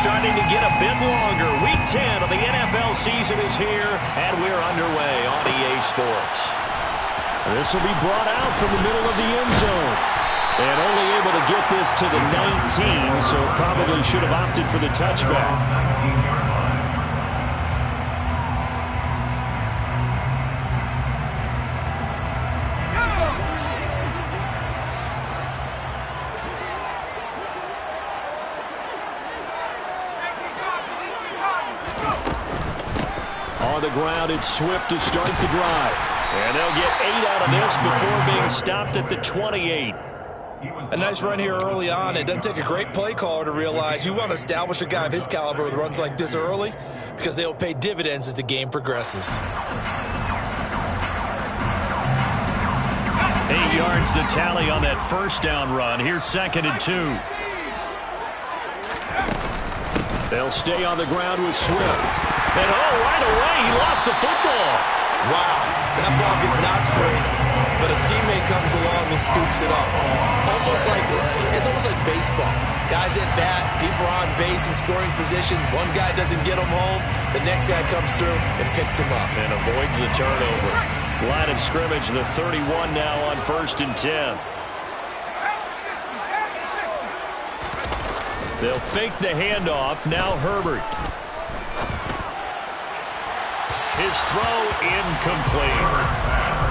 starting to get a bit longer. Week 10 of the NFL season is here, and we're underway on EA Sports. This will be brought out from the middle of the end zone. And only able to get this to the 19, so probably should have opted for the touchback. On the ground, it's Swift to start the drive. And they'll get 8 out of this before being stopped at the 28. A nice run here early on. It doesn't take a great play caller to realize you want to establish a guy of his caliber with runs like this early because they will pay dividends as the game progresses. 8 yards the tally on that first down run. Here's 2nd and 2. They'll stay on the ground with Swift. And right away, he lost the football. Wow, that block is not free, but a teammate comes along and scoops it up. It's almost like baseball. Guys at bat, people are on base in scoring position. One guy doesn't get him home. The next guy comes through and picks him up. And avoids the turnover. Line of scrimmage, the 31 now on 1st and 10. They'll fake the handoff. Now Herbert. His throw incomplete.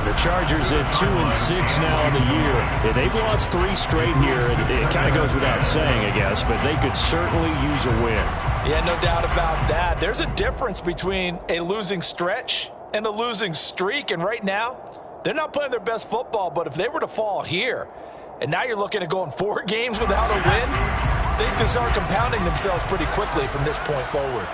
The Chargers at 2-6 now in the year. They've lost 3 straight here. It kind of goes without saying, I guess, but they could certainly use a win. Yeah, no doubt about that. There's a difference between a losing stretch and a losing streak, and right now, they're not playing their best football, but if they were to fall here, and now you're looking at going 4 games without a win, things can start compounding themselves pretty quickly from this point forward.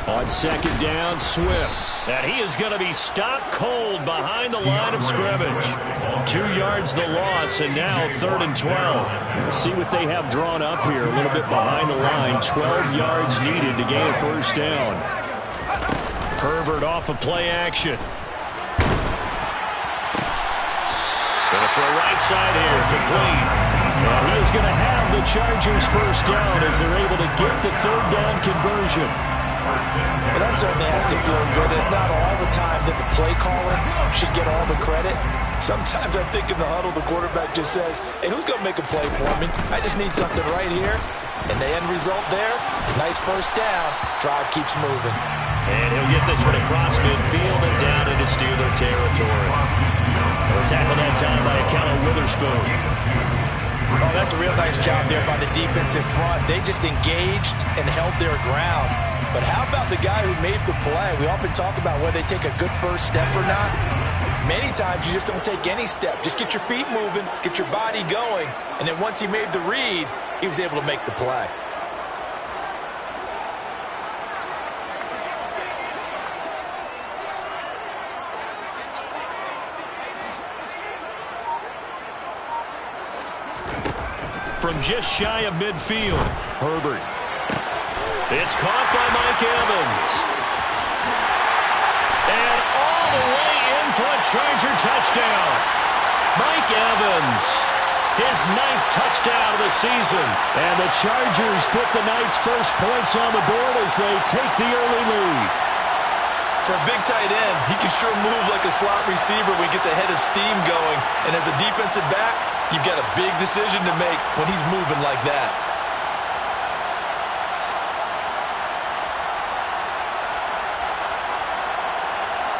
On 2nd down, Swift. And he is going to be stopped cold behind the line of scrimmage. 2 yards the loss, and now 3rd and 12. We'll see what they have drawn up here. A little bit behind the line. 12 yards needed to gain a 1st down. Herbert off of play action. Going for a right side here, complete. And he is going to have the Chargers 1st down as they're able to get the 3rd down conversion. Well, that certainly has to feel good. It's not all the time that the play caller should get all the credit. Sometimes I think in the huddle, the quarterback just says, hey, who's going to make a play for me? I just need something right here. And the end result there, nice 1st down. Drive keeps moving. And he'll get this one across midfield and down into Steeler territory. We're tackled that time by a count of Witherspoon. Oh, that's a real nice job there by the defense in front. They just engaged and held their ground. But how about the guy who made the play? We often talk about whether they take a good first step or not. Many times you just don't take any step. Just get your feet moving, get your body going, and then once he made the read, he was able to make the play. From just shy of midfield, Herbert. It's caught by Mike Evans. And all the way in for a Charger touchdown. Mike Evans, his 9th touchdown of the season. And the Chargers put the night's first points on the board as they take the early lead. For a big tight end, he can sure move like a slot receiver when he gets a head of steam going. And as a defensive back, you've got a big decision to make when he's moving like that.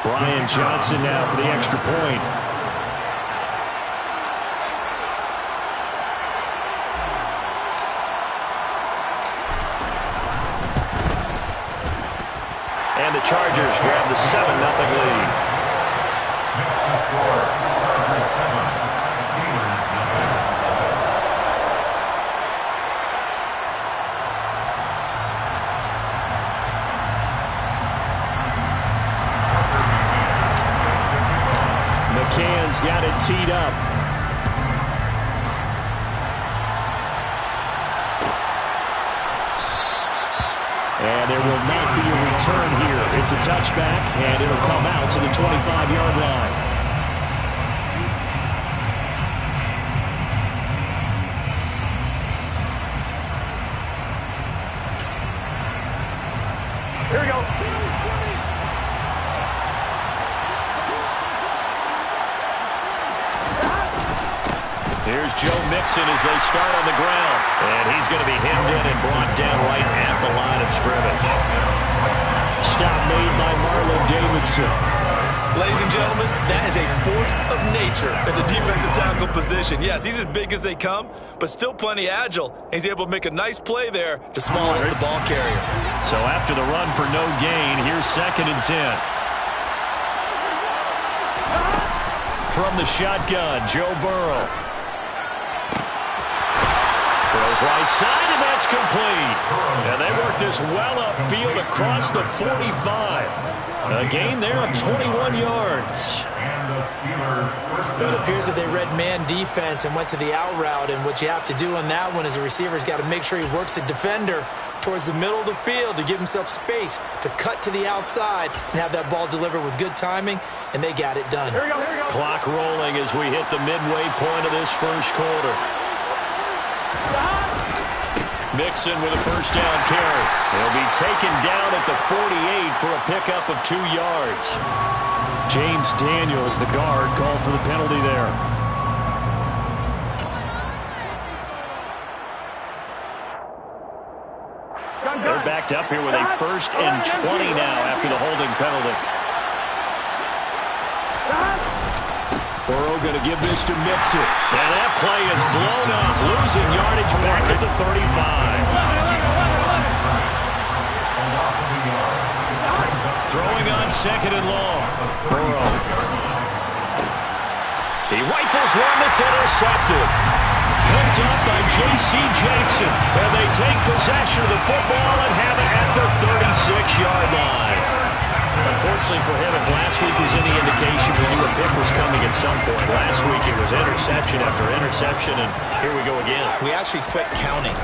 Brian Johnson now for the extra point. And the Chargers grab the 7-0 lead. McCann's got it teed up. And there will not be a return here. It's a touchback, and it'll come out to the 25-yard line. Mixon as they start on the ground. And he's going to be hemmed in and brought down right at the line of scrimmage. Stop made by Marlon Davidson. Ladies and gentlemen, that is a force of nature in the defensive tackle position. Yes, he's as big as they come, but still plenty agile. He's able to make a nice play there to small out the ball carrier. So after the run for no gain, here's 2nd and 10. From the shotgun, Joe Burrow. Throws right side, and that's complete. And they work this well upfield across the 45. A gain there of 21 yards. It appears that they read man defense and went to the out route, and what you have to do on that one is the receiver's got to make sure he works the defender towards the middle of the field to give himself space to cut to the outside and have that ball delivered with good timing, and they got it done. Here we go. Clock rolling as we hit the midway point of this first quarter. Mixon with a first down carry. He'll be taken down at the 48 for a pickup of 2 yards. James Daniels, the guard, called for the penalty there. They're backed up here with a 1st and 20 now after the holding penalty. Burrow going to give this to Mixon. And that play is blown up, losing yardage back at the 35. Throwing on 2nd and long. Burrow. He rifles one that's intercepted. Picked up by J.C. Jackson. And they take possession of the football and have it at the 36-yard line. Unfortunately for him, if last week was any indication, we knew a pick was coming at some point. Last week it was interception after interception, and here we go again. We actually quit counting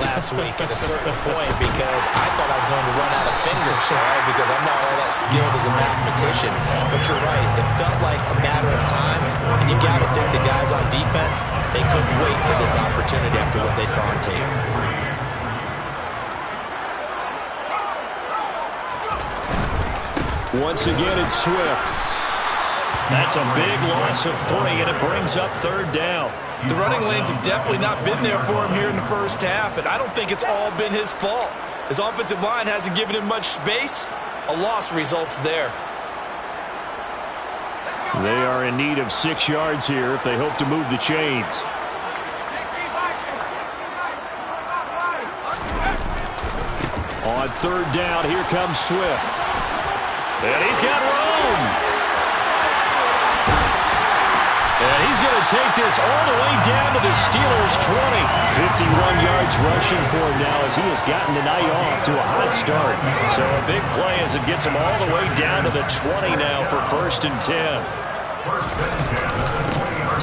last week at a certain point because I thought I was going to run out of fingers, right? Because I'm not all that skilled as a mathematician. But you're right, it felt like a matter of time, and you got to think the guys on defense, they couldn't wait for this opportunity after what they saw on tape. Once again, it's Swift. That's a big loss of 3, and it brings up 3rd down. The running lanes have definitely not been there for him here in the first half, and I don't think it's all been his fault. His offensive line hasn't given him much space. A loss results there. They are in need of 6 yards here if they hope to move the chains. On 3rd down, here comes Swift. And he's got room. And he's going to take this all the way down to the Steelers' 20. 51 yards rushing for him now as he has gotten the night off to a hot start. So a big play as it gets him all the way down to the 20 now for 1st and 10.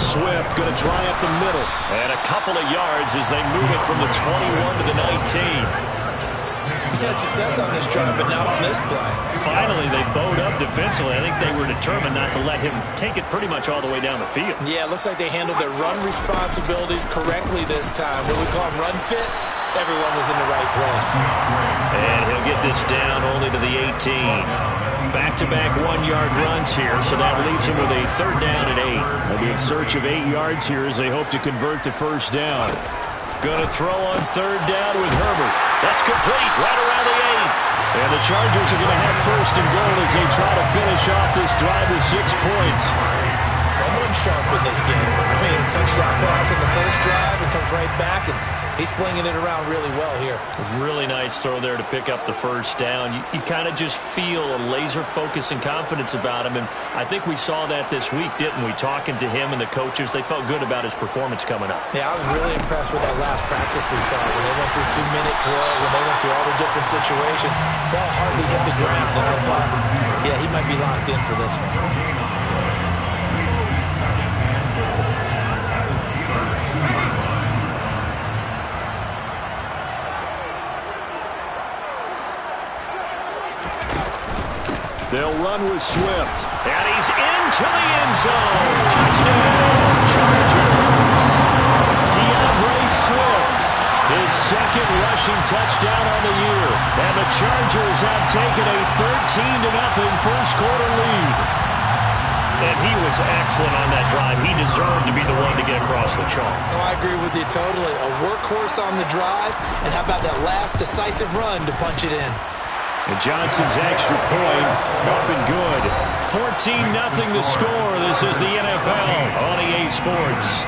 Swift going to try up the middle. And a couple of yards as they move it from the 21 to the 19. He's had success on this drive, but not on this play. Finally, they bowed up defensively. I think they were determined not to let him take it pretty much all the way down the field. Yeah, it looks like they handled their run responsibilities correctly this time. When we call them run fits, everyone was in the right place. And he'll get this down only to the 18. Back-to-back 1-yard runs here, so that leaves him with a 3rd down and 8. They'll be in search of 8 yards here as they hope to convert the 1st down. Going to throw on 3rd down with Herbert. That's complete right around the 8. And the Chargers are going to have 1st and goal as they try to finish off this drive with 6 points. Someone sharp in this game. I mean, a touchdown pass in the first drive and comes right back, and he's flinging it around really well here. Really nice throw there to pick up the 1st down. You kind of just feel a laser focus and confidence about him, and I think we saw that this week, didn't we? Talking to him and the coaches, they felt good about his performance coming up. Yeah, I was really impressed with that last practice we saw when they went through 2-minute drill, when they went through all the different situations. Ball hardly hit the ground, and I thought, yeah, he might be locked in for this one. They'll run with Swift. And he's into the end zone. Touchdown, Chargers. DeAndre Swift, his 2nd rushing touchdown on the year. And the Chargers have taken a 13-0 first quarter lead. And he was excellent on that drive. He deserved to be the one to get across the chalk. Oh, I agree with you totally. A workhorse on the drive, and how about that last decisive run to punch it in? And Johnson's extra point up and good. 14-0 the score. This is the NFL on EA Sports.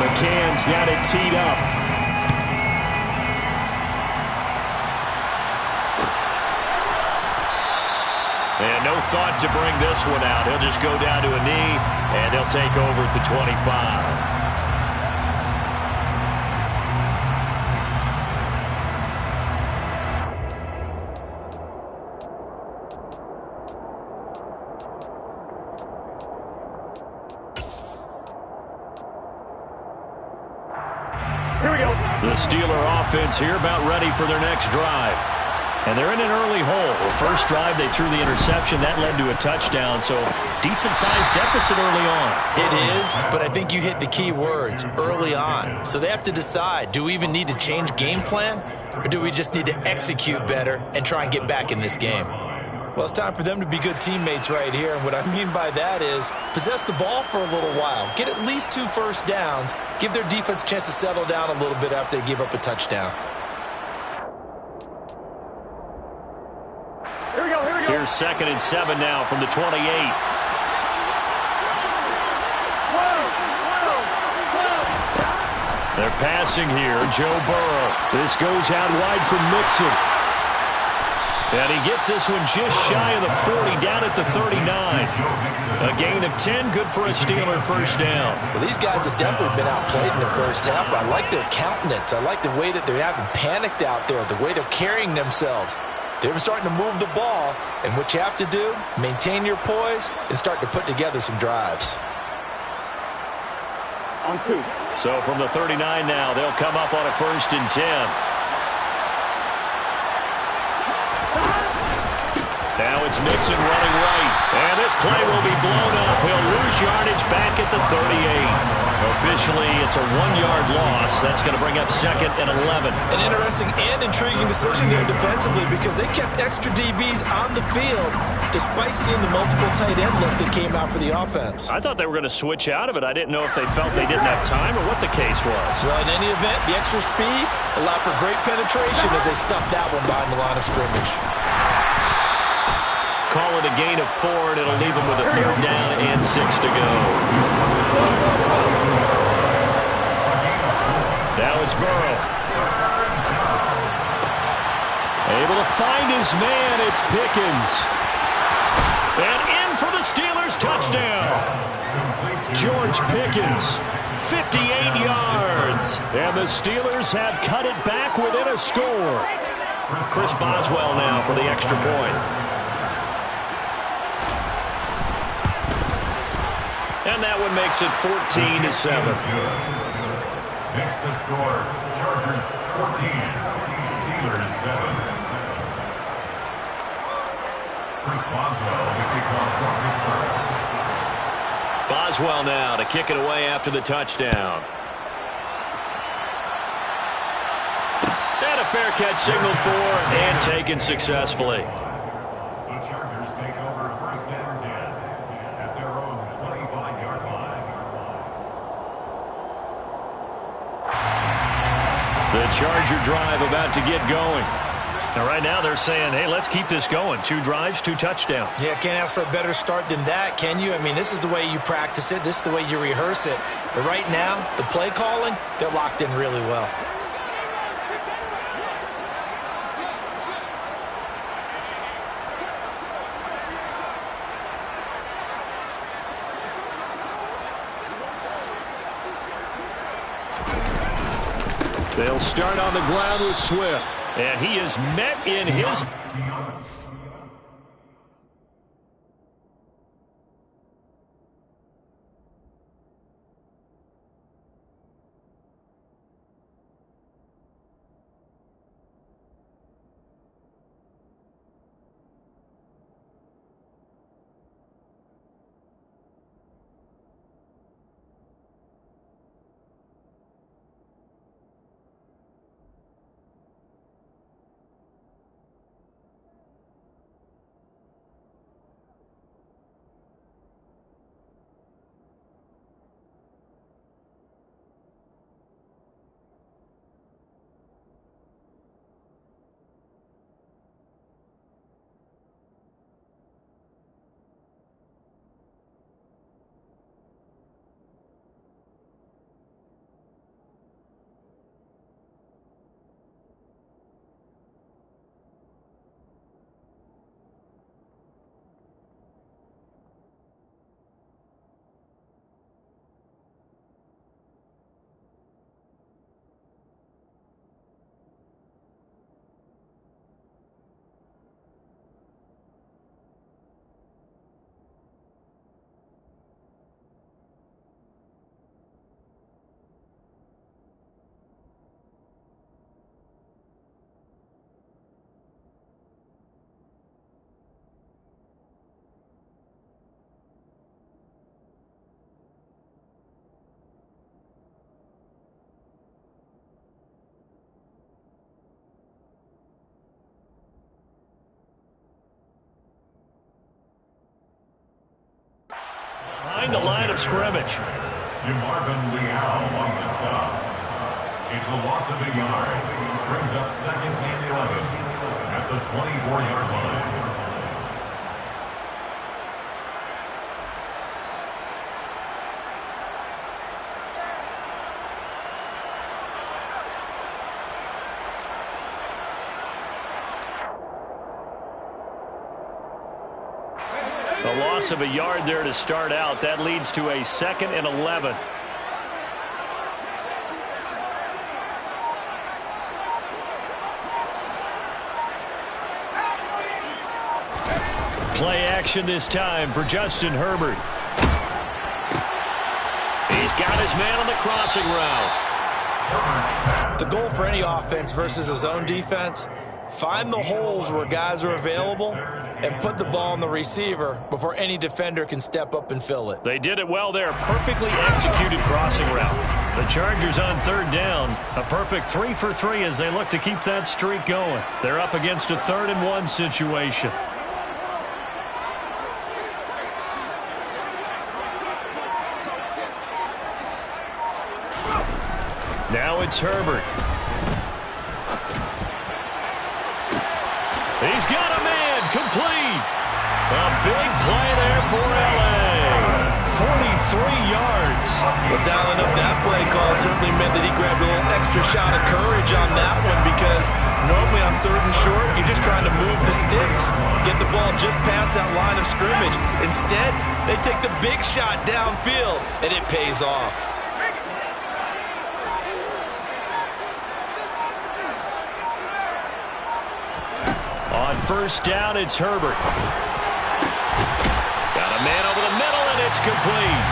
McCann's got it teed up. And no thought to bring this one out. He'll just go down to a knee, and he'll take over at the 25. Here we go. The Steeler offense here about ready for their next drive. And they're in an early hole. The first drive, they threw the interception. That led to a touchdown, so decent-sized deficit early on. It is, but I think you hit the key words, early on. So they have to decide, do we even need to change game plan, or do we just need to execute better and try and get back in this game? Well, it's time for them to be good teammates right here, and what I mean by that is possess the ball for a little while, get at least 2 first downs, give their defense a chance to settle down a little bit after they give up a touchdown. Here's 2nd and 7 now from the 28. They're passing here. Joe Burrow. This goes out wide for Mixon. And he gets this one just shy of the 40, down at the 39. A gain of 10, good for a Steeler first down. Well, these guys have definitely been outplayed in the first half. I like their countenance. I like the way that they're having panicked out there, the way they're carrying themselves. They're starting to move the ball, and what you have to do, maintain your poise and start to put together some drives. On 2. So from the 39 now, they'll come up on a 1st and 10. Now it's Mixon running right. And this play will be blown up. He'll lose yardage back at the 38. Officially, it's a 1-yard loss. That's going to bring up 2nd and 11. An interesting and intriguing decision there defensively because they kept extra DBs on the field despite seeing the multiple tight end look that came out for the offense. I thought they were going to switch out of it. I didn't know if they felt they didn't have time or what the case was. Well, in any event, the extra speed allowed for great penetration as they stuffed that one behind the line of scrimmage. Call it a gain of 4, and it'll leave them with a 3rd down and 6 to go. Now it's Burrow. Able to find his man. It's Pickens. And in for the Steelers touchdown. George Pickens, 58 yards. And the Steelers have cut it back within a score. Chris Boswell now for the extra point. And that one makes it 14-7. Next to score, Chargers 14, Steelers 7. Chris Boswell, the kickoff for Pittsburgh. Boswell now to kick it away after the touchdown. And a fair catch signaled for and taken successfully. The Chargers take over 1st and 10 at their own 25-yard line. The Charger drive about to get going. And right now they're saying, hey, let's keep this going. 2 drives, 2 touchdowns. Yeah, can't ask for a better start than that, can you? I mean, this is the way you practice it. This is the way you rehearse it. But right now, the play calling, they're locked in really well. They'll start on the ground with Swift. And he is met in his... line of scrimmage. DeMarvin Leal on the stop. It's a loss of a yard. Brings up second and 11 at the 24-yard line. A loss of a yard there to start out. That leads to a second and 11. Play action this time for Justin Herbert. He's got his man on the crossing route. The goal for any offense versus a zone defense, find the holes where guys are available and put the ball on the receiver before any defender can step up and fill it. They did it well there. Perfectly executed crossing route. The Chargers on third down. A perfect 3 for 3 as they look to keep that streak going. They're up against a 3rd and 1 situation. Now it's Herbert. He's got a man complete. A big play there for L.A. 43 yards. Well, dialing up that play call certainly meant that he grabbed a little extra shot of courage on that one, because normally on 3rd and short, you're just trying to move the sticks, get the ball just past that line of scrimmage. Instead, they take the big shot downfield, and it pays off. On first down, it's Herbert. Got a man over the middle, and it's complete.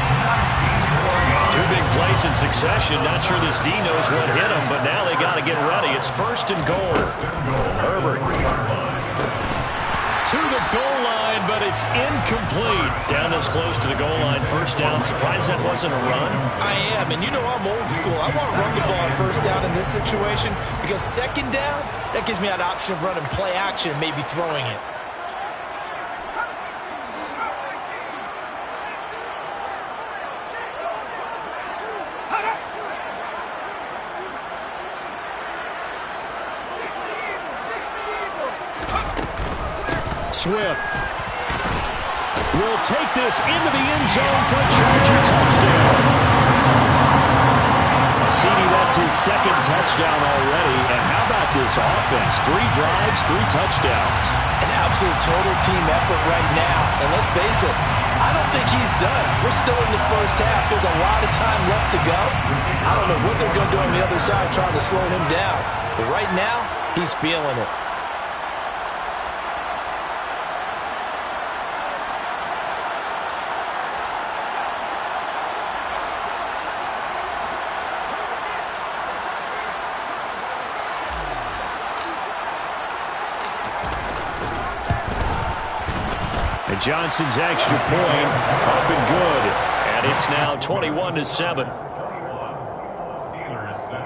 2 big plays in succession. Not sure this D knows what hit him, but now they got to get ready. It's 1st and goal. Herbert to the goal line, but it's incomplete. Down this close to the goal line, first down. Surprised that wasn't a run? I am, and you know I'm old school. I want to run the ball on first down in this situation, because second down, that gives me that option of running play action and maybe throwing it. Swift will take this into the end zone for a Charger touchdown. CD, that's his 2nd touchdown already. And how about this offense? 3 drives, 3 touchdowns. An absolute total team effort right now. And let's face it, I don't think he's done. We're still in the first half. There's a lot of time left to go. I don't know what they're going to do on the other side trying to slow him down. But right now, he's feeling it. And Johnson's extra point up and good. And it's now 21-7. Steelers 7.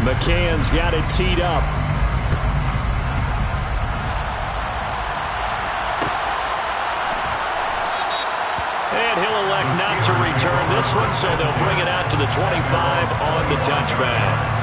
McCann's got it teed up. And he'll elect not to return this one, so they'll bring it out to the 25 on the touchback.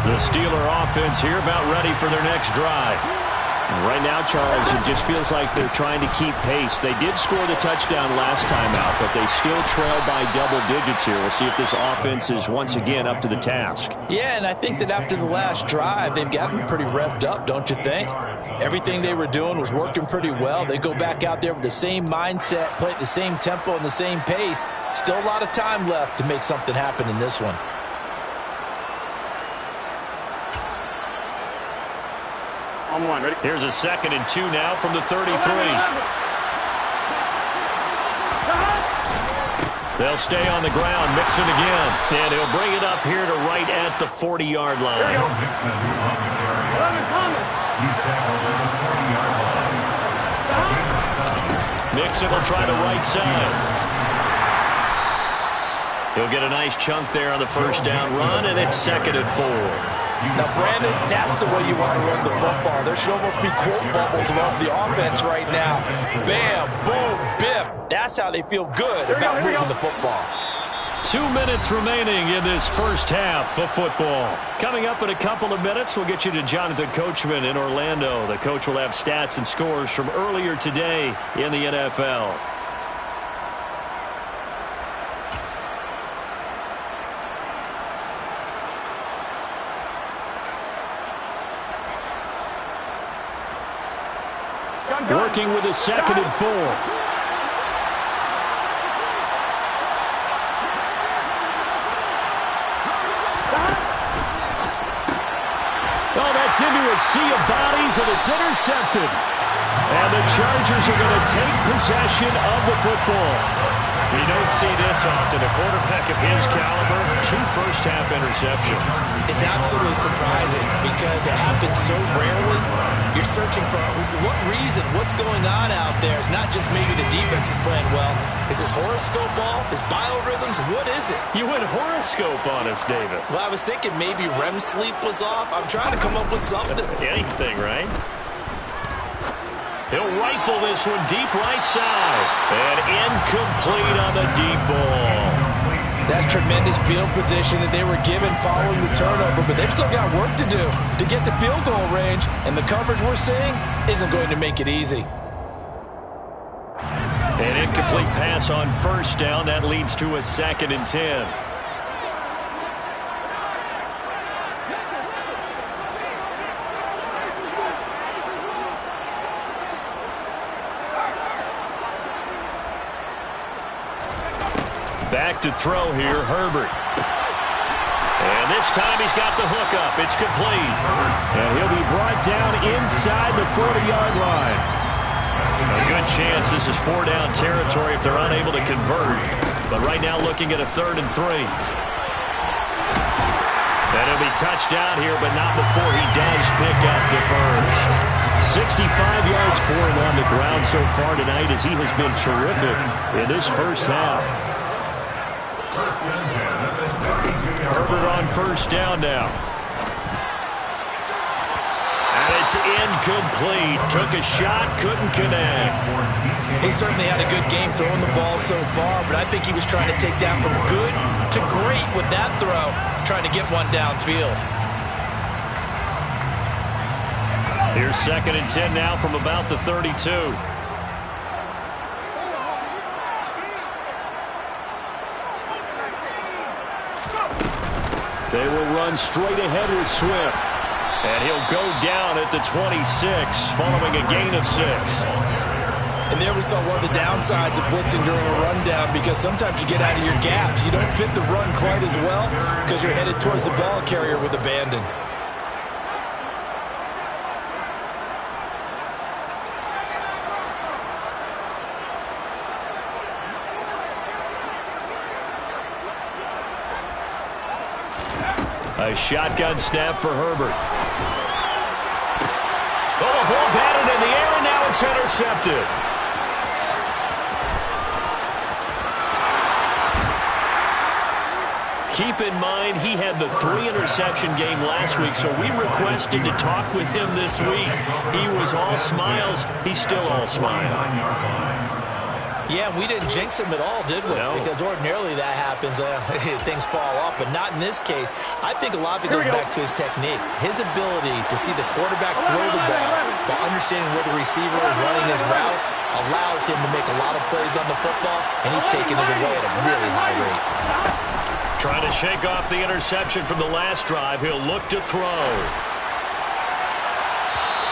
The Steeler offense here about ready for their next drive. Right now, Charles, it just feels like they're trying to keep pace. They did score the touchdown last time out, but they still trail by double digits here. We'll see if this offense is once again up to the task. Yeah, and I think that after the last drive, they've gotten pretty revved up, don't you think? Everything they were doing was working pretty well. They go back out there with the same mindset, play at the same tempo and the same pace. Still a lot of time left to make something happen in this one. On one, ready? Here's a 2nd and 2 now from the 33. They'll stay on the ground. Mixon again. And he'll bring it up here to right at the 40-yard line. Mixon will try the right side. He'll get a nice chunk there on the first down run, and it's 2nd and 4. Now, Brandon, that's the way you want to run the football. There should almost be quote bubbles above the offense right now. Bam, boom, biff. That's how they feel good about moving the football. 2 minutes remaining in this first half of football. Coming up in a couple of minutes, we'll get you to Jonathan Coachman in Orlando. The coach will have stats and scores from earlier today in the NFL. Working with a 2nd and 4. Oh, that's into a sea of bodies, and it's intercepted. And the Chargers are going to take possession of the football. We don't see this often. A quarterback of his caliber, 2 first-half interceptions. It's absolutely surprising because it happens so rarely. You're searching for what reason, what's going on out there. It's not just maybe the defense is playing well. Is his horoscope off? His biorhythms? What is it? You went horoscope on us, David. Well, I was thinking maybe REM sleep was off. I'm trying to come up with something. Anything, right? He'll rifle this one deep right side. And incomplete on the deep ball. That's tremendous field position that they were given following the turnover, but they've still got work to do to get the field goal range, and the coverage we're seeing isn't going to make it easy. An incomplete pass on first down. That leads to a 2nd and 10. Back to throw here, Herbert. And this time he's got the hook up. It's complete. And he'll be brought down inside the 40-yard line. A good chance this is 4-down territory if they're unable to convert. But right now looking at a 3rd and 3. And he'll be touched down here, but not before he does pick up the first. 65 yards for him on the ground so far tonight as he has been terrific in this first half. Herbert on first down now. And it's incomplete. Took a shot, couldn't connect. He certainly had a good game throwing the ball so far, but I think he was trying to take that from good to great with that throw, trying to get one downfield. Here's 2nd and 10 now from about the 32. They will run straight ahead with Swift. And he'll go down at the 26 following a gain of 6. And there we saw one of the downsides of blitzing during a rundown, because sometimes you get out of your gaps. You don't fit the run quite as well because you're headed towards the ball carrier with abandon. A shotgun snap for Herbert. Oh, the ball batted in the air, and now it's intercepted. Keep in mind, he had the 3-interception game last week, so we requested to talk with him this week. He was all smiles. He's still all smiles. Yeah, we didn't jinx him at all, did we? No. Because ordinarily that happens. Things fall off, but not in this case. I think a lot of it goes back to his technique. His ability to see the quarterback throw the ball while understanding where the receiver is running his route allows him to make a lot of plays on the football, and he's taking it away at a really high rate. Trying to shake off the interception from the last drive. He'll look to throw.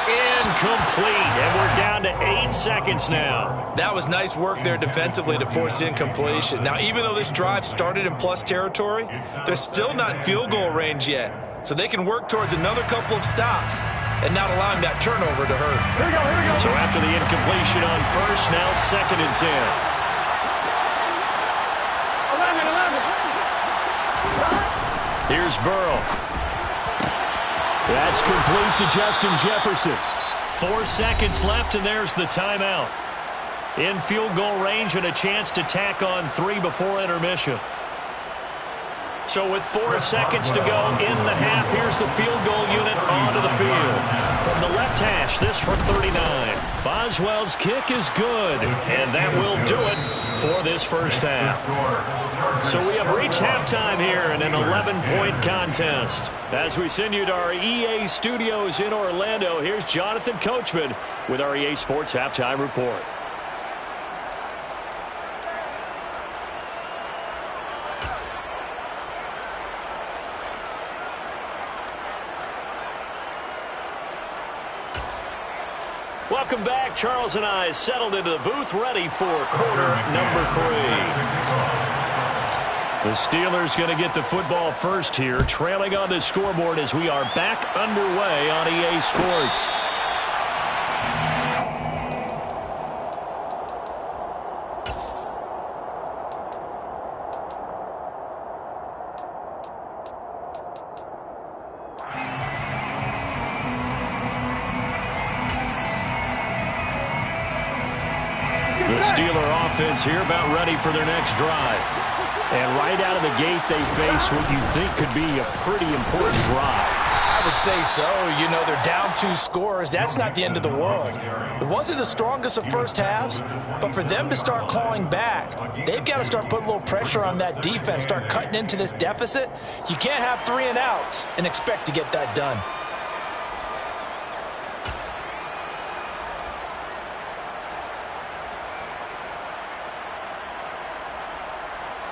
Incomplete, and we're down to 8 seconds now. That was nice work there defensively to force incompletion. Now, even though this drive started in plus territory, they're still not in field goal range yet. So they can work towards another couple of stops and not allowing that turnover to hurt. So after the incompletion on first, now 2nd and 10. 11. Here's Burrow. That's complete to Justin Jefferson. 4 seconds left, and there's the timeout. In field goal range and a chance to tack on 3 before intermission. So with 4 seconds to go in the half, here's the field goal unit onto the field. From the left hash, this from 39. Boswell's kick is good, and that will do it for this first half. So we have reached halftime here in an 11-point contest. As we send you to our EA studios in Orlando, here's Jonathan Coachman with our EA Sports Halftime Report. Welcome back. Charles and I settled into the booth ready for quarter number 3. The Steelers going to get the football first here, trailing on the scoreboard as we are back underway on EA Sports. The Steeler offense here about ready for their next drive. And right out of the gate, they face what you think could be a pretty important drive. I would say so. You know, they're down 2 scores. That's not the end of the world. It wasn't the strongest of first halves, but for them to start clawing back, they've got to start putting a little pressure on that defense, start cutting into this deficit. You can't have 3 and outs and expect to get that done.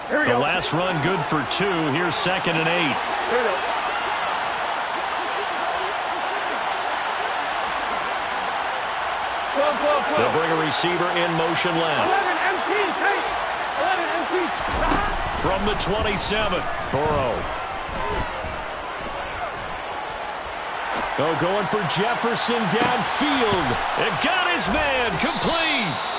The last run good for 2. Here's 2nd and 8. They'll bring a receiver in motion left. 11 empty. From the 27, Burrow. Oh, going for Jefferson downfield. It got his man complete.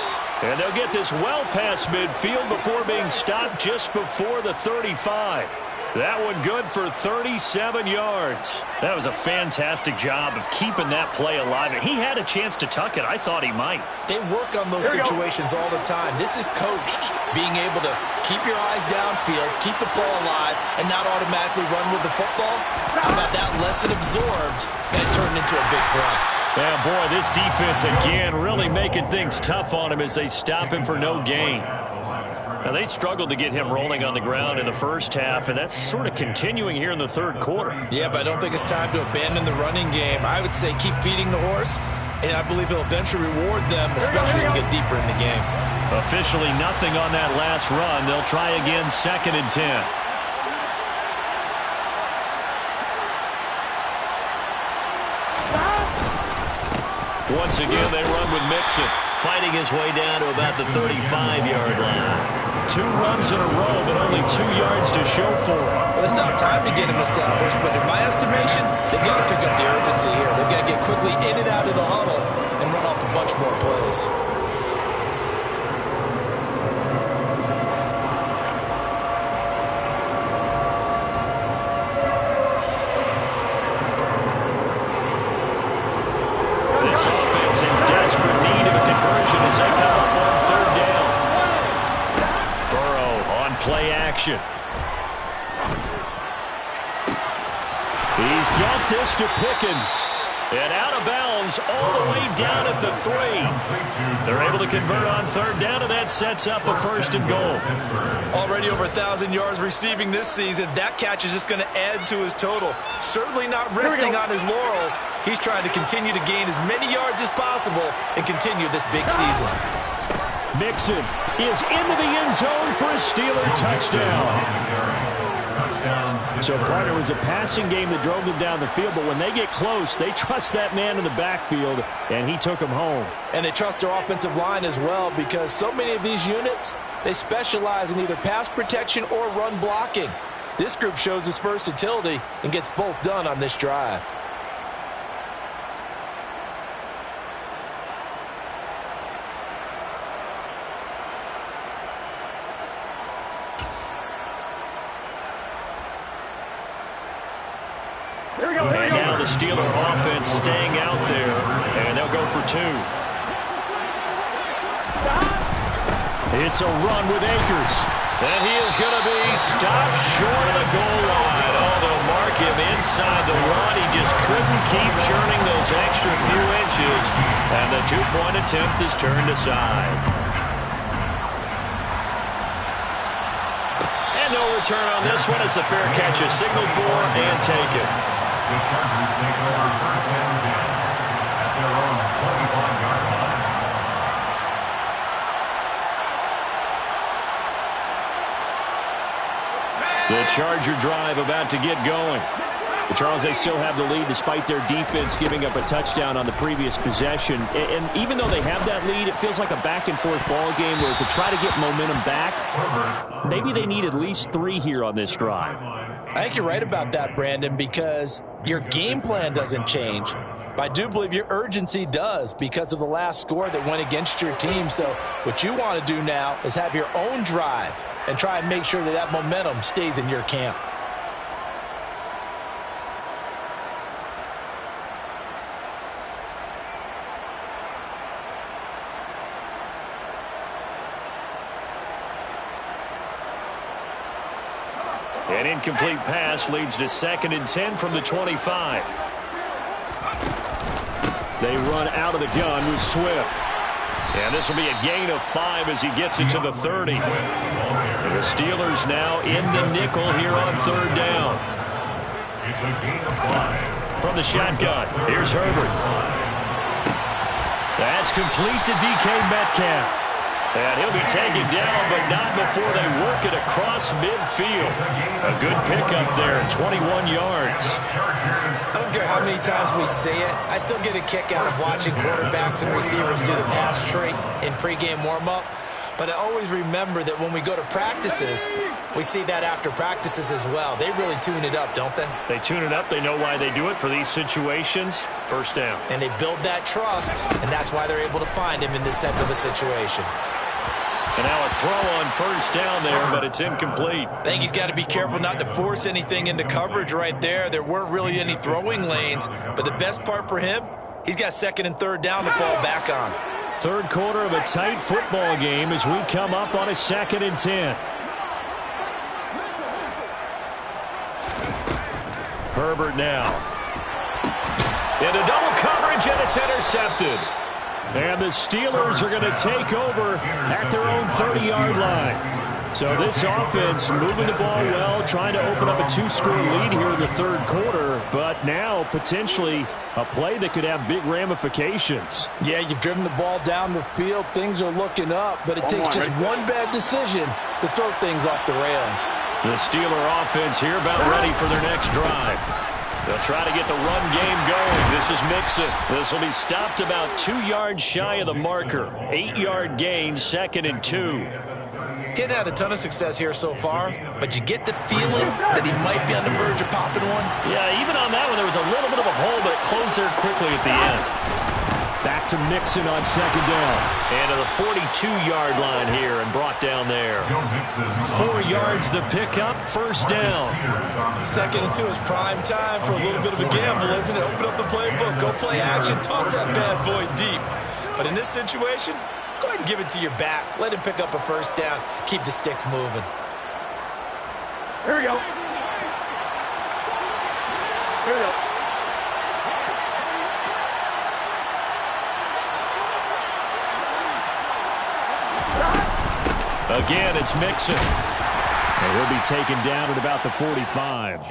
And they'll get this well past midfield before being stopped just before the 35. That one good for 37 yards. That was a fantastic job of keeping that play alive. He had a chance to tuck it. I thought he might. They work on those situations all the time. This is coached, being able to keep your eyes downfield, keep the play alive, and not automatically run with the football. How about that lesson absorbed and turned into a big play? Yeah, boy, this defense again really making things tough on him as they stop him for no gain. Now, they struggled to get him rolling on the ground in the first half, and that's sort of continuing here in the third quarter. Yeah, but I don't think it's time to abandon the running game. I would say keep feeding the horse, and I believe he'll eventually reward them, especially as we get deeper in the game. Officially nothing on that last run. They'll try again, 2nd and 10. Once again, they run with Mixon, fighting his way down to about the 35-yard line. 2 runs in a row, but only 2 yards to show for it. Well, they still have time to get him established, but in my estimation, they've got to pick up the urgency here. They've got to get quickly in and out of the huddle and run off a bunch more plays. This offense in desperate need of a conversion as they come up on 3rd down. Burrow on play action. He's got this to Pickens. And out of bounds all the way down at the 3. They're able to convert on third down, and that sets up a 1st and goal. Already over 1,000 yards receiving this season. That catch is just going to add to his total. Certainly not resting on his laurels. He's trying to continue to gain as many yards as possible and continue this big season. Mixon is into the end zone for a Steeler touchdown. So, partner, it was a passing game that drove them down the field, but when they get close, they trust that man in the backfield, and he took them home. And they trust their offensive line as well, because so many of these units, they specialize in either pass protection or run blocking. This group shows its versatility and gets both done on this drive. And now the Steeler offense staying out there, and they'll go for 2. It's a run with Akers. And he is going to be stopped short of the goal line. Oh, they'll mark him inside the run. He just couldn't keep churning those extra few inches, and the 2-point attempt is turned aside. And no return on this one as the fair catch is signaled for and taken. The Chargers take over 1st and 10 at their own 25-yard line. The Charger drive about to get going. But Charles, they still have the lead despite their defense giving up a touchdown on the previous possession. And even though they have that lead, it feels like a back-and-forth ball game where to try to get momentum back, maybe they need at least 3 here on this drive. I think you're right about that, Brandon, because your game plan doesn't change. But I do believe your urgency does because of the last score that went against your team. So what you want to do now is have your own drive and try and make sure that that momentum stays in your camp. An incomplete pass leads to 2nd and 10 from the 25. They run out of the gun with Swift. And this will be a gain of 5 as he gets it to the 30. And the Steelers now in the nickel here on 3rd down. It's a gain of 5. From the shotgun, here's Herbert. That's complete to DK Metcalf. And he'll be taken down, but not before they work it across midfield. A good pickup there, 21 yards. I don't care how many times we say it, I still get a kick out of watching quarterbacks and receivers do the pass tree in pregame warm-up. But I always remember that when we go to practices, we see that after practices as well. They really tune it up, don't they? They tune it up. They know why they do it for these situations. 1st down. And they build that trust, and that's why they're able to find him in this type of a situation. And now a throw on 1st down there, but it's incomplete. I think he's got to be careful not to force anything into coverage right there. There weren't really any throwing lanes, but the best part for him, he's got 2nd and 3rd down to fall back on. 3rd quarter of a tight football game as we come up on a 2nd and 10. Herbert now. Into double coverage, and it's intercepted. And the Steelers are going to take over at their own 30-yard line. So this offense moving the ball well, trying to open up a 2-score lead here in the 3rd quarter, but now potentially a play that could have big ramifications. Yeah, you've driven the ball down the field. Things are looking up, but it takes just one bad decision to throw things off the rails. The Steeler offense here about ready for their next drive. They'll try to get the run game going. This is Mixon. This will be stopped about 2 yards shy of the marker. 8-yard gain, 2nd and 2. He hadn't had a ton of success here so far, but you get the feeling that he might be on the verge of popping one. Yeah, even on that one, there was a little bit of a hole, but it closed there quickly at the end. Back to Mixon on 2nd down. And to the 42-yard line here and brought down there. 4 yards the pickup, 1st down. 2nd and 2 is prime time for a little bit of a gamble, isn't it? Open up the playbook, go play action, toss that bad boy deep. But in this situation, go ahead and give it to your back. Let him pick up a 1st down. Keep the sticks moving. Here we go. Here we go. Again, it's Mixon. And he'll be taken down at about the 45.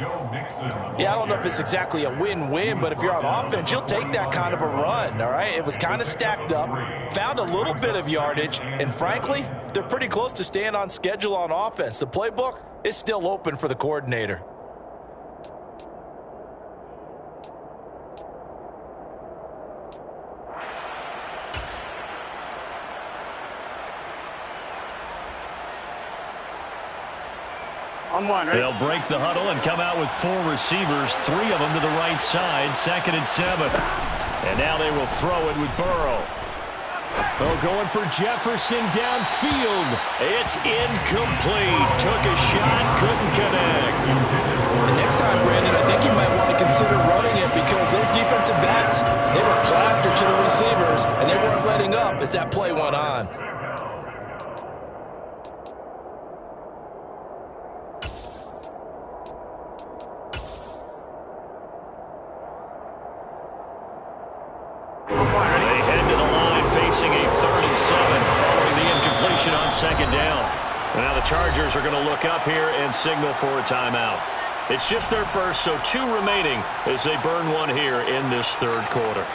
Yeah, I don't know if it's exactly a win-win, but if you're on offense, you'll take that kind of a run, all right? It was kind of stacked up, found a little bit of yardage, and frankly, they're pretty close to staying on schedule on offense. The playbook is still open for the coordinator. On one, right? They'll break the huddle and come out with 4 receivers, 3 of them to the right side, 2nd and 7. And now they will throw it with Burrow. Oh, going for Jefferson downfield. It's incomplete. Took a shot, couldn't connect. And next time, Brandon, I think you might want to consider running it because those defensive backs, they were plastered to the receivers, and they weren't letting up as that play went on. They head to the line facing a 3rd and 7 following the incompletion on 2nd down. Now the Chargers are going to look up here and signal for a timeout. It's just their first, so 2 remaining as they burn one here in this 3rd quarter.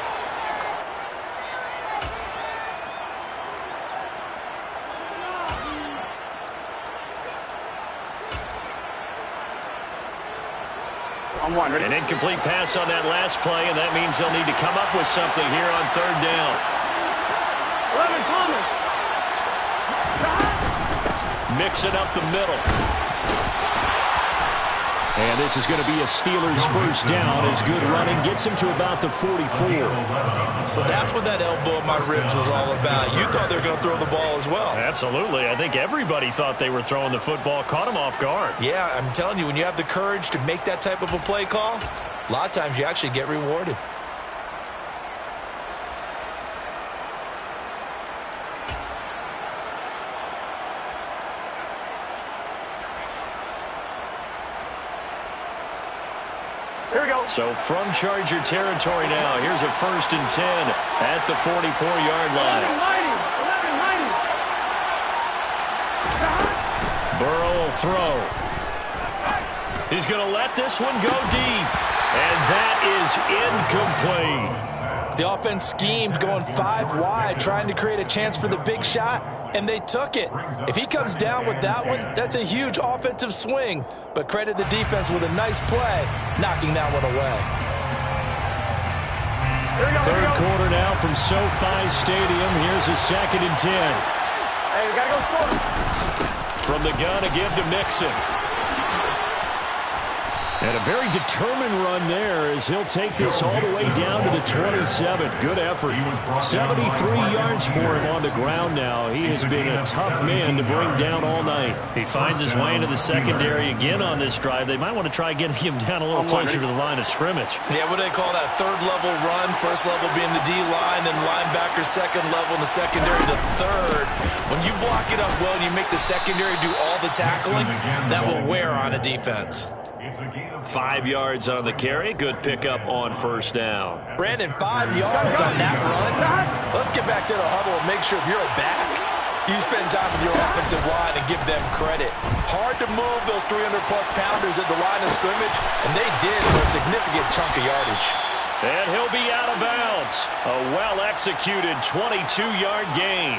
On one, ready? An incomplete pass on that last play, and that means they'll need to come up with something here on 3rd down. 11, Thomas. Mix it up the middle. And this is going to be a Steelers first down as good running gets him to about the 44. So that's what that elbow in my ribs was all about. You thought they were going to throw the ball as well. Absolutely. I think everybody thought they were throwing the football, caught him off guard. Yeah, I'm telling you, when you have the courage to make that type of a play call, a lot of times you actually get rewarded. Here we go. So from Charger territory now, here's a 1st and 10 at the 44-yard line. 11, Burrow will throw. He's going to let this one go deep. And that is incomplete. The offense schemed going 5 wide, trying to create a chance for the big shot, and they took it. If he comes down with that one, that's a huge offensive swing. But credit the defense with a nice play, knocking that one away. Third quarter now from SoFi Stadium. Here's a 2nd and 10. Hey, we got to go score. From the gun, a give to Mixon. And a very determined run there as he'll take this all the way down to the 27. Good effort. 73 yards for him on the ground now. He has been a tough man to bring down all night. He finds his way into the secondary again on this drive. They might want to try getting him down a little closer to the line of scrimmage. Yeah, what do they call that? 3rd level run. 1st level being the D-line, then linebacker 2nd level, and the secondary the 3rd. When you block it up well and you make the secondary do all the tackling, that will wear on a defense. 5 yards on the carry. Good pickup on 1st down. Brandon, 5 yards on that run. Let's get back to the huddle and make sure if you're a back, you spend time with your offensive line and give them credit. Hard to move those 300-plus pounders at the line of scrimmage, and they did for a significant chunk of yardage. And he'll be out of bounds. A well-executed 22-yard gain.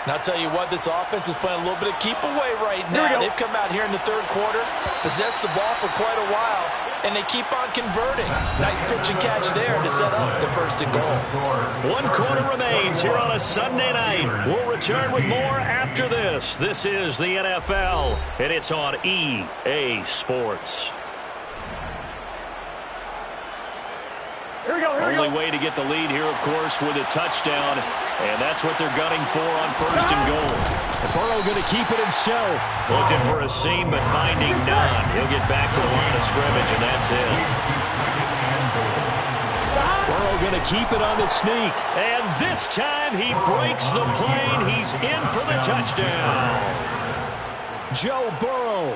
And I'll tell you what, this offense is playing a little bit of keep away right now. They've come out here in the 3rd quarter, possessed the ball for quite a while, and they keep on converting. Nice pitch and catch there to set up the 1st and goal. 1 quarter remains here on a Sunday night. We'll return with more after this. This is the NFL, and it's on EA Sports. Only way to get the lead here, of course, with a touchdown, and that's what they're gunning for on 1st and goal. Burrow going to keep it himself. Looking for a seam, but finding none. He'll get back to the line of scrimmage, and that's it. Burrow going to keep it on the sneak, and this time he breaks the plane. He's in for the touchdown. Joe Burrow,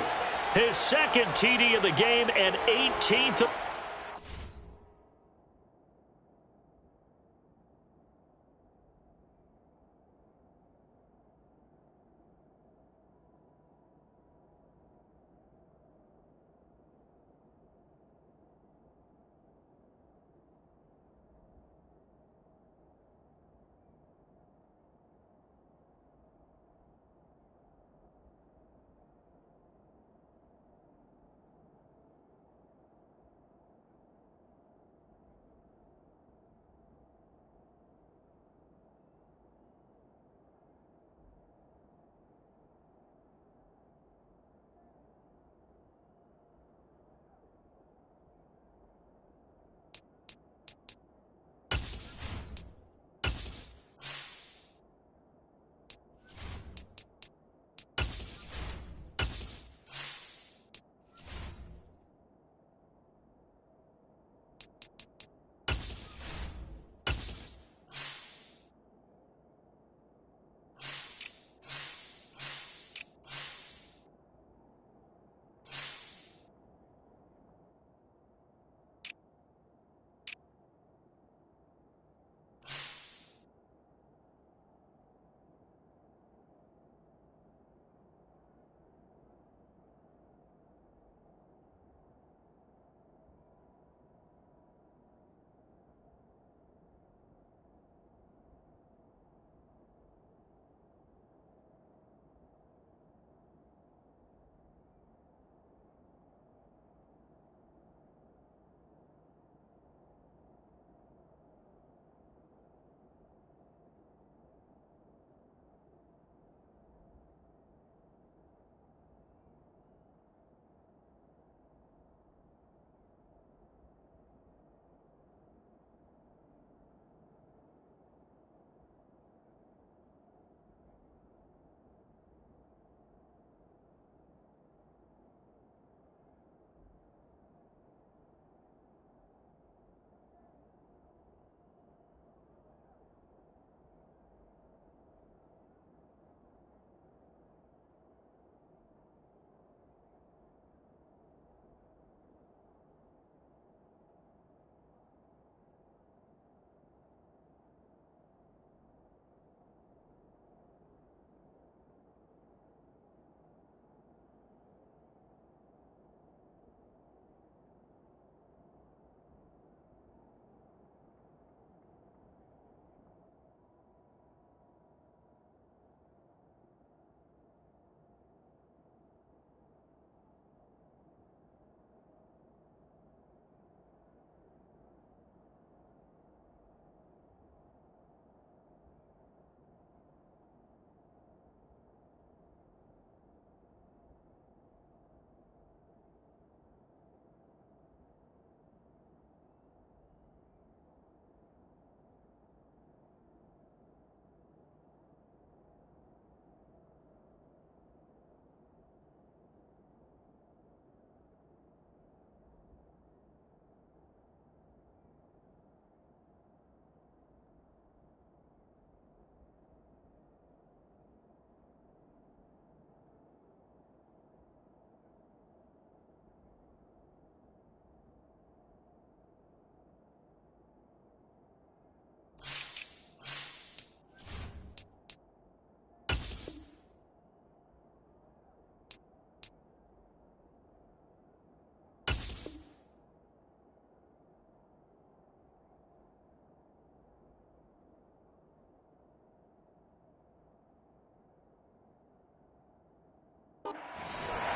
his 2nd TD of the game and 18th.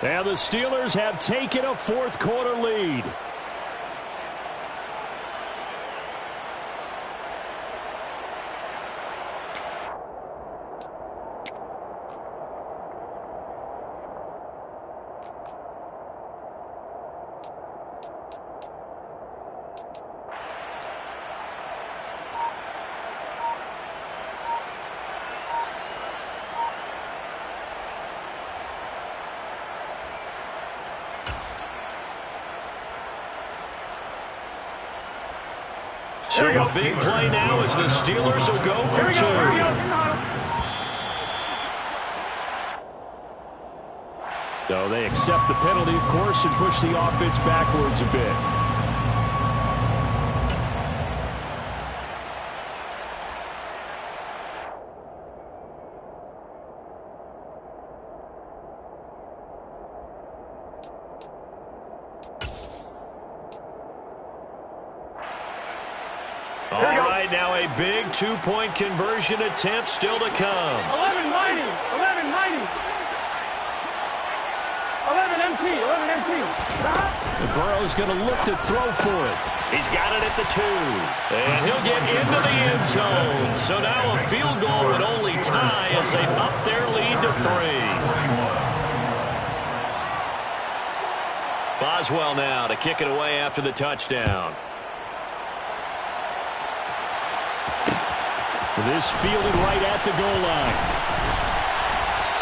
And the Steelers have taken a fourth-quarter lead. So a big play now as the Steelers will go for two. So they accept the penalty, of course, and push the offense backwards a bit. All right, now a big two-point conversion attempt still to come. 11-90, 11-90. 11 MT, 11 MT. And Burrow's going to look to throw for it. He's got it at the 2. And he'll get into the end zone. So now a field goal would only tie as they've upped their lead to 3. Boswell now to kick it away after the touchdown. This fielded right at the goal line.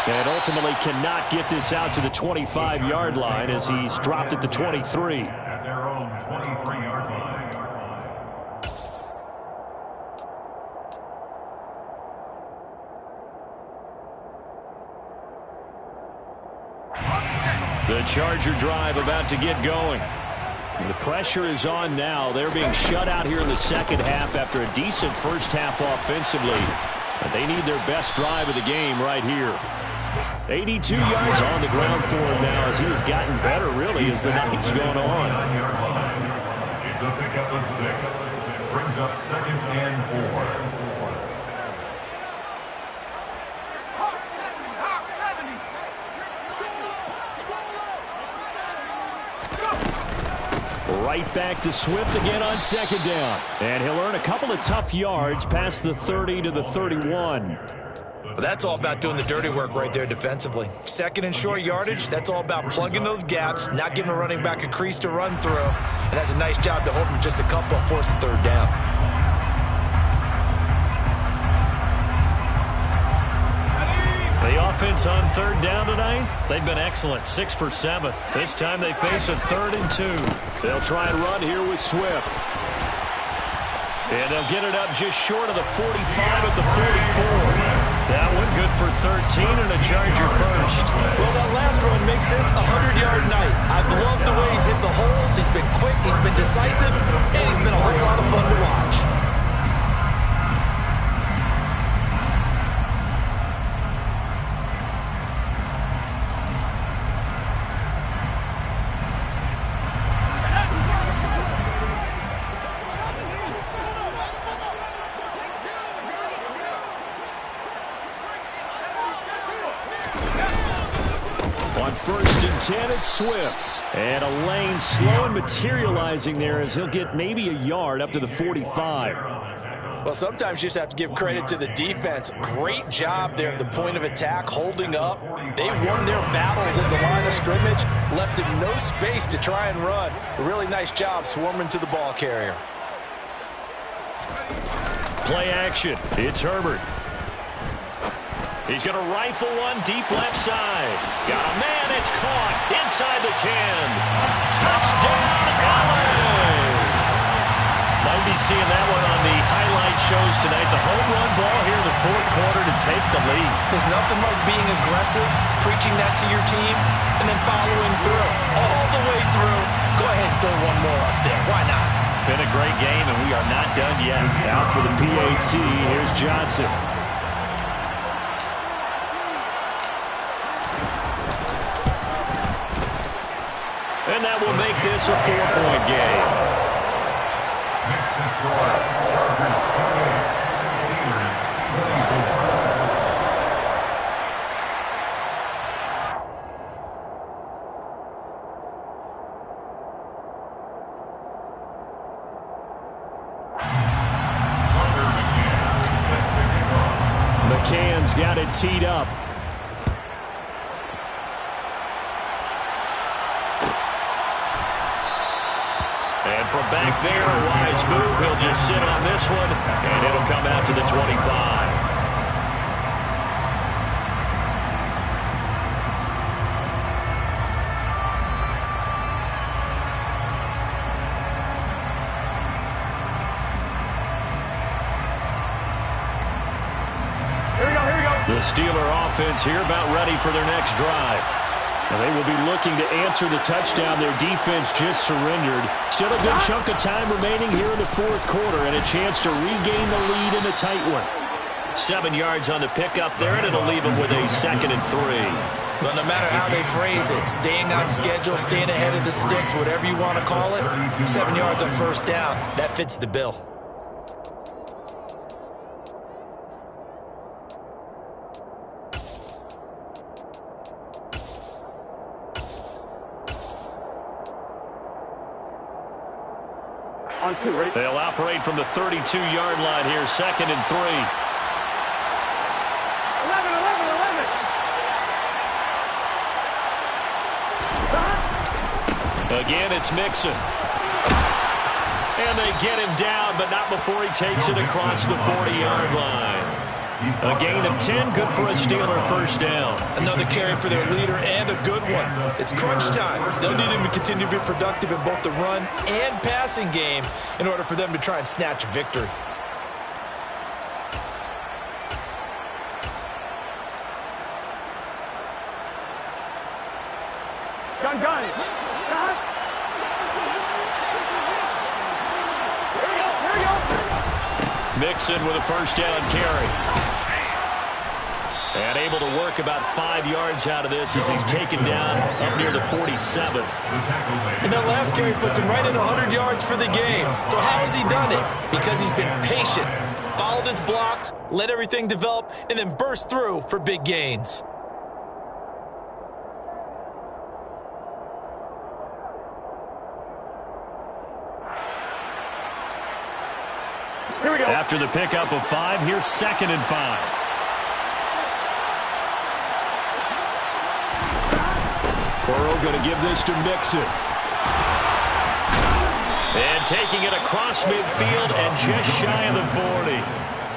And ultimately cannot get this out to the 25-yard line as he's dropped at the 23. At their own 23-yard line. The Charger drive about to get going. The pressure is on now. They're being shut out here in the second half after a decent first half offensively. But they need their best drive of the game right here. 82 yards on the ground for him now as he has gotten better, really, as the night's gone on. It's a pickup of 6. Brings up 2nd and 4. Right back to Swift again on 2nd down. And he'll earn a couple of tough yards past the 30 to the 31. But that's all about doing the dirty work right there defensively. 2nd and short yardage, that's all about plugging those gaps, not giving a running back a crease to run through. And that's a nice job to hold him just a couple and force the 3rd down. The offense on 3rd down tonight, they've been excellent, 6 for 7. This time they face a 3rd and 2. They'll try and run here with Swift. And they'll get it up just short of the 45 at the 44. That one good for 13 and a Charger first. Well, that last run makes this a 100-yard night. I've loved the way he's hit the holes. He's been quick, he's been decisive, and he's been a whole lot of fun to watch. On 1st and 10, it's Swift. And a lane slow and materializing there as he'll get maybe a yard up to the 45. Well, sometimes you just have to give credit to the defense. Great job there at the point of attack, holding up. They won their battles at the line of scrimmage, left him no space to try and run. A really nice job swarming to the ball carrier. Play action. It's Herbert. He's going to rifle one deep left side. Got a man. It's caught inside the 10. Touchdown, Allen. Might be seeing that one on the highlight shows tonight. The home run ball here in the 4th quarter to take the lead. There's nothing like being aggressive, preaching that to your team, and then following through. All the way through. Go ahead and throw one more up there. Why not? Been a great game, and we are not done yet. Out for the PAT. Here's Johnson. And that will make this a 4-point game. Next to score, Chargers 28, Steelers 24. McCann's got it teed up. And from back there, a wise move. He'll just sit on this one, and it'll come out to the 25. The Steeler offense here about ready for their next drive. And they will be looking to answer the touchdown their defense just surrendered. Still a good chunk of time remaining here in the fourth quarter and a chance to regain the lead in a tight one. 7 yards on the pickup there, and it'll leave them with a 2nd and 3. Well, no matter how they phrase it, staying on schedule, staying ahead of the sticks, whatever you want to call it, 7 yards on first down, that fits the bill. On 2, right? They'll operate from the 32-yard line here, 2nd and 3. 11. Again, it's Mixon. And they get him down, but not before he takes it across the 40-yard line. A gain of 10, good for a Steeler first down. Another carry for their leader and a good one. It's crunch time. They'll need him to continue to be productive in both the run and passing game in order for them to try and snatch a victory. Gun. Here we go. Mixon with a first down carry. And able to work about 5 yards out of this as he's taken down up near the 47. And that last carry puts him right at 100 yards for the game. So how has he done it? Because he's been patient, followed his blocks, let everything develop, and then burst through for big gains. Here we go. After the pickup of 5, here's 2nd and 5. Burrow going to give this to Mixon. And taking it across midfield and just shy of the 40.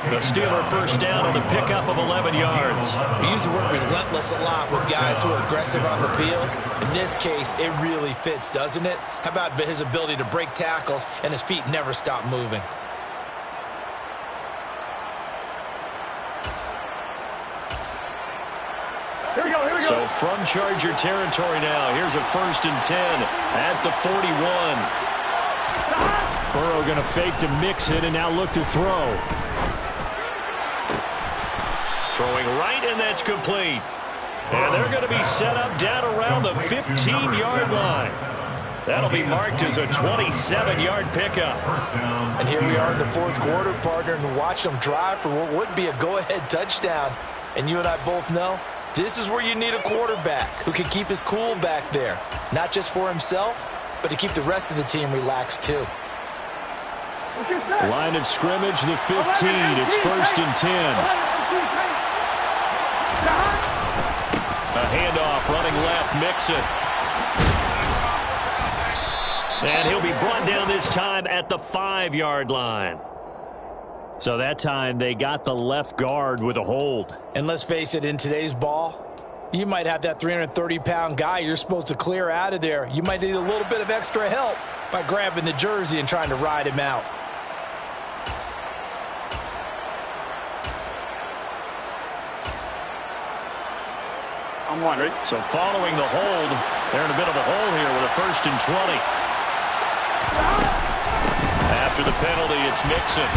The Steeler first down on the pickup of 11 yards. We use the word relentless a lot with guys who are aggressive on the field. In this case, it really fits, doesn't it? How about his ability to break tackles and his feet never stop moving? Here we go. So from Charger territory now, here's a 1st and 10 at the 41. Burrow going to fake to Mixon and now look to throw. Throwing right, and that's complete. And they're going to be set up down around the 15-yard line. That'll be marked as a 27-yard pickup. And here we are in the fourth quarter, partner, and watch them drive for what would be a go-ahead touchdown. And you and I both know this is where you need a quarterback who can keep his cool back there. Not just for himself, but to keep the rest of the team relaxed too. Line of scrimmage, the 15. It's 1st and 10. A handoff running left, Mixon. And he'll be brought down this time at the 5-yard line. So that time they got the left guard with a hold. And let's face it, in today's ball, you might have that 330-pound guy you're supposed to clear out of there. You might need a little bit of extra help by grabbing the jersey and trying to ride him out. I'm one, right? So following the hold, they're in a bit of a hole here with a 1st and 20. After the penalty, it's Mixon.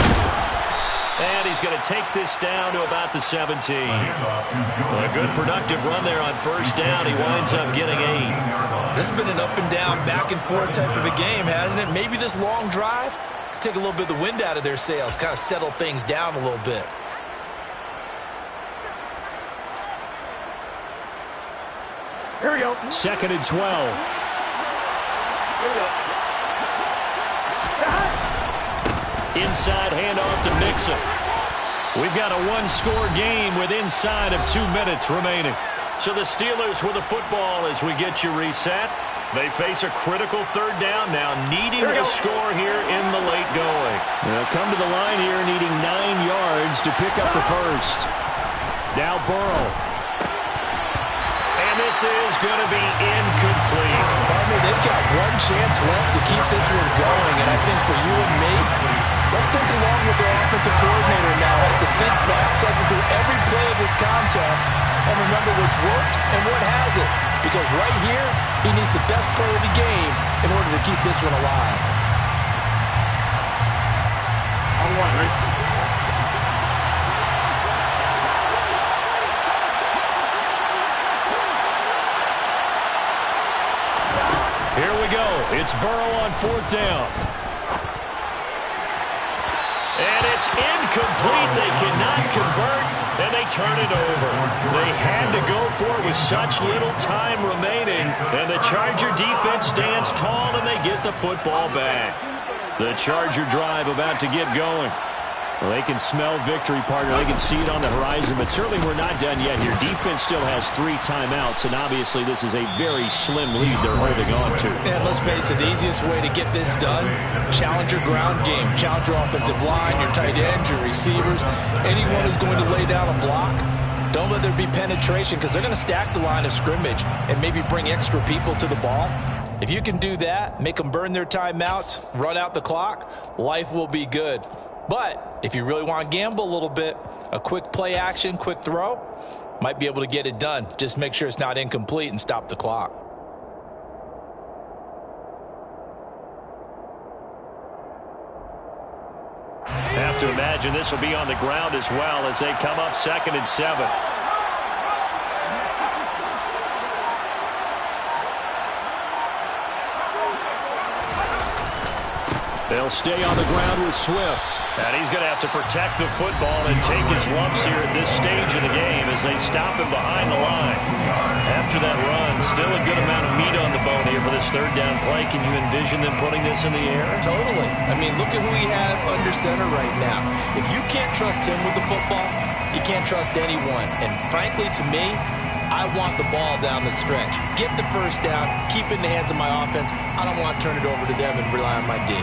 And he's going to take this down to about the 17. A good productive run there on first down. He winds up getting 8. This has been an up and down, back and forth type of a game, hasn't it? Maybe this long drive could take a little bit of the wind out of their sails, kind of settle things down a little bit. Here we go. 2nd and 12. Here we go. Inside handoff to Mixon. We've got a one-score game with inside of 2 minutes remaining. So the Steelers with the football as we get you reset. They face a critical third down now, needing a score here in the late going. They'll come to the line here needing 9 yards to pick up the first. Now Burrow. And this is going to be incomplete. Partner, they've got one chance left to keep this one going, and I think for you and me, let's think along with their offensive coordinator now as to think back, cycle through every play of this contest, and remember what's worked and what hasn't. Because right here, he needs the best play of the game in order to keep this one alive. On one, right? Here we go. It's Burrow on 4th down. And it's incomplete. They cannot convert, and they turn it over. They had to go for it with such little time remaining, and the Charger defense stands tall, and they get the football back. The Charger drive about to get going. Well, they can smell victory, partner. They can see it on the horizon, but certainly we're not done yet here. Defense still has 3 timeouts, and obviously this is a very slim lead they're holding on to. And let's face it, the easiest way to get this done, challenge your ground game. Challenge your offensive line, your tight ends, your receivers, anyone who's going to lay down a block. Don't let there be penetration because they're going to stack the line of scrimmage and maybe bring extra people to the ball. If you can do that, make them burn their timeouts, run out the clock, life will be good. But if you really want to gamble a little bit, a quick play action, quick throw, might be able to get it done. Just make sure it's not incomplete and stop the clock. Have to imagine this will be on the ground as well as they come up 2nd and 7. They'll stay on the ground with Swift. And he's going to have to protect the football and take his lumps here at this stage of the game as they stop him behind the line. After that run, still a good amount of meat on the bone here for this 3rd down play. Can you envision them putting this in the air? Totally. I mean, look at who he has under center right now. If you can't trust him with the football, you can't trust anyone. And frankly, to me, I want the ball down the stretch. Get the first down, keep it in the hands of my offense. I don't want to turn it over to them and rely on my D.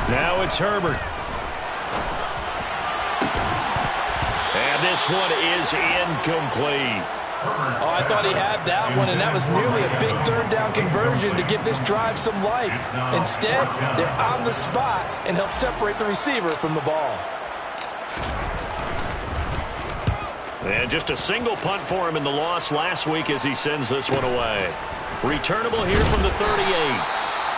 Now it's Herbert. And this one is incomplete. Oh, I thought he had that one, and that was nearly a big 3rd down conversion to give this drive some life. Instead, they're on the spot and help separate the receiver from the ball. And just a single punt for him in the loss last week as he sends this one away. Returnable here from the 38.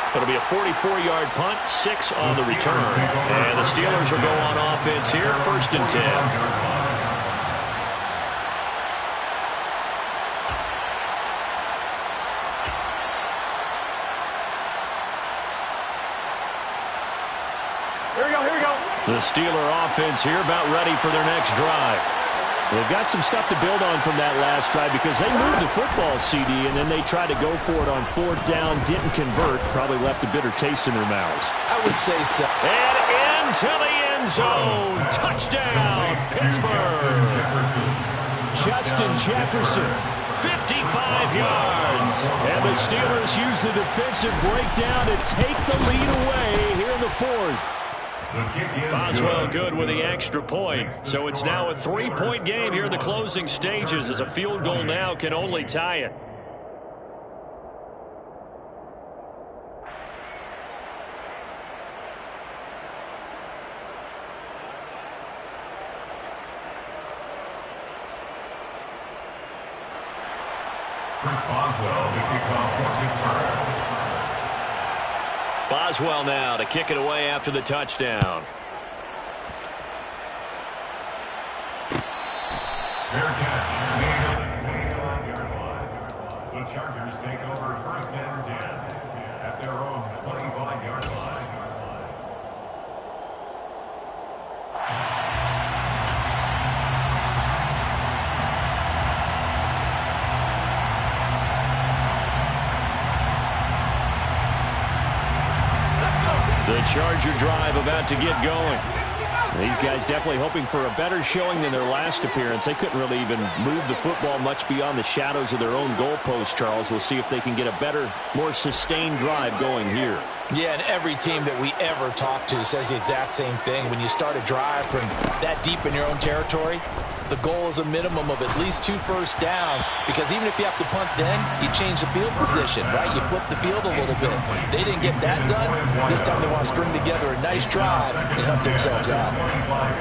It'll be a 44-yard punt, 6 on the return. And the Steelers will go on offense here, 1st and 10. Here we go, here we go. The Steeler offense here about ready for their next drive. They've got some stuff to build on from that last drive because they moved the football, CD, and then they tried to go for it on 4th down, didn't convert, probably left a bitter taste in their mouths. I would say so. And into the end zone. Touchdown, Pittsburgh. Justin Jefferson, 55 yards. And the Steelers use the defensive breakdown to take the lead away here in the 4th. Boswell good with the extra point. So it's now a 3-point game here in the closing stages as a field goal now can only tie it. Chris Boswell, the kickoff for Pittsburgh. Boswell now to kick it away after the touchdown. Fair catch. The Chargers take over 1st and The Charger drive about to get going. These guys definitely hoping for a better showing than their last appearance. They couldn't really even move the football much beyond the shadows of their own goalpost, Charles. We'll see if they can get a better, more sustained drive going here. Yeah, and every team that we ever talk to says the exact same thing. When you start a drive from that deep in your own territory, the goal is a minimum of at least 2 first downs, because even if you have to punt then, you change the field position, right? You flip the field a little bit. They didn't get that done. This time they want to string together a nice drive and help themselves out.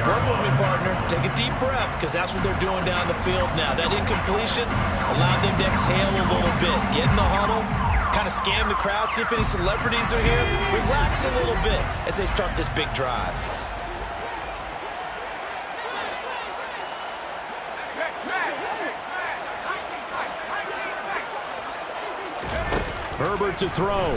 Work with me, partner. Take a deep breath, because that's what they're doing down the field now. That incompletion allowed them to exhale a little bit. Get in the huddle, kind of scan the crowd, see if any celebrities are here. Relax a little bit as they start this big drive. Herbert to throw.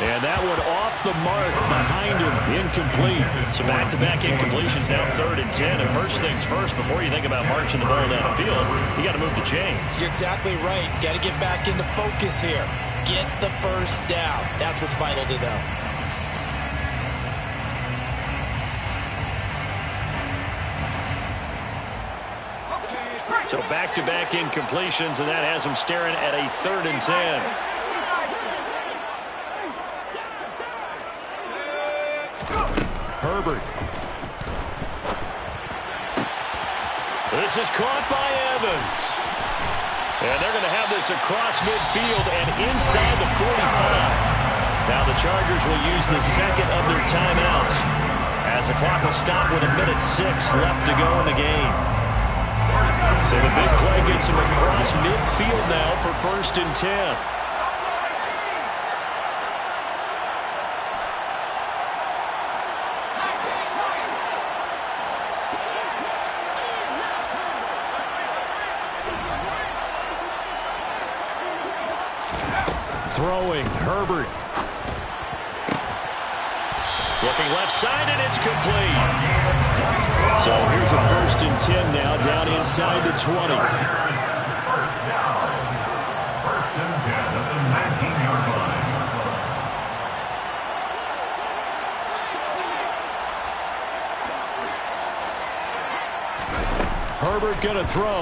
And that one off the mark behind him. Incomplete. So back-to-back incompletions, now 3rd and 10. And first things first, before you think about marching the ball down the field, you got to move the chains. You're exactly right. Got to get back into focus here. Get the first down. That's what's vital to them. So back-to-back incompletions, and that has him staring at a 3rd and 10. Herbert. This is caught by Evans. And they're going to have this across midfield and inside the 45. Now the Chargers will use the second of their timeouts as the clock will stop with 1:06 left to go in the game. So the big play gets him across midfield now for 1st and 10. Throwing, Herbert. Looking left side, and it's complete. So here's a 1st and 10 now, down inside the 20. First down. 1st and 10 at the 19-yard line. Herbert gonna throw.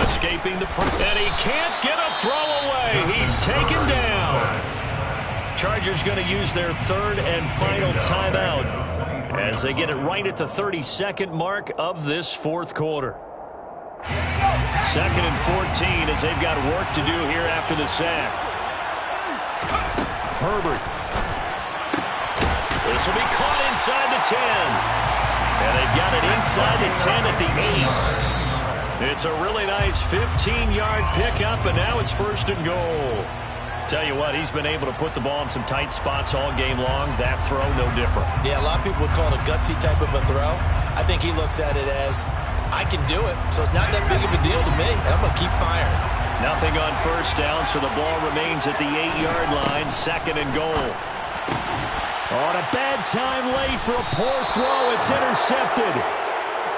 Escaping the and he can't get a throw away. He's taken down. Chargers going to use their 3rd and final timeout as they get it right at the 32nd mark of this 4th quarter. 2nd and 14 as they've got work to do here after the sack. Herbert. This will be caught inside the 10. And they've got it inside the 10 at the 8. It's a really nice 15-yard pickup, and now it's 1st and goal. Tell you what, he's been able to put the ball in some tight spots all game long. That throw, no different. Yeah, a lot of people would call it a gutsy type of a throw. I think he looks at it as, I can do it, so it's not that big of a deal to me, and I'm going to keep firing. Nothing on 1st down, so the ball remains at the 8-yard line, 2nd and goal. On a bad time late for a poor throw, it's intercepted.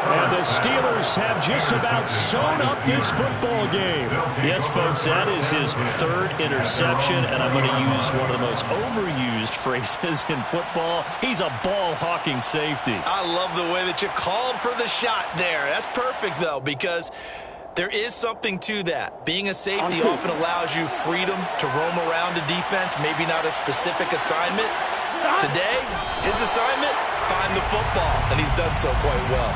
And the Steelers have just about sewn up this football game. Yes, folks, that is his 3rd interception, and I'm going to use one of the most overused phrases in football. He's a ball-hawking safety. I love the way that you called for the shot there. That's perfect, though, because there is something to that. Being a safety often allows you freedom to roam around a defense, maybe not a specific assignment. Today, his assignment, find the football, and he's done so quite well.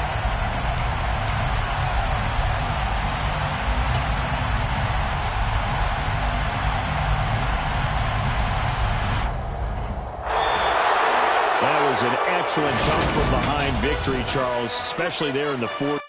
That was an excellent come from behind victory, Charles, especially there in the 4th.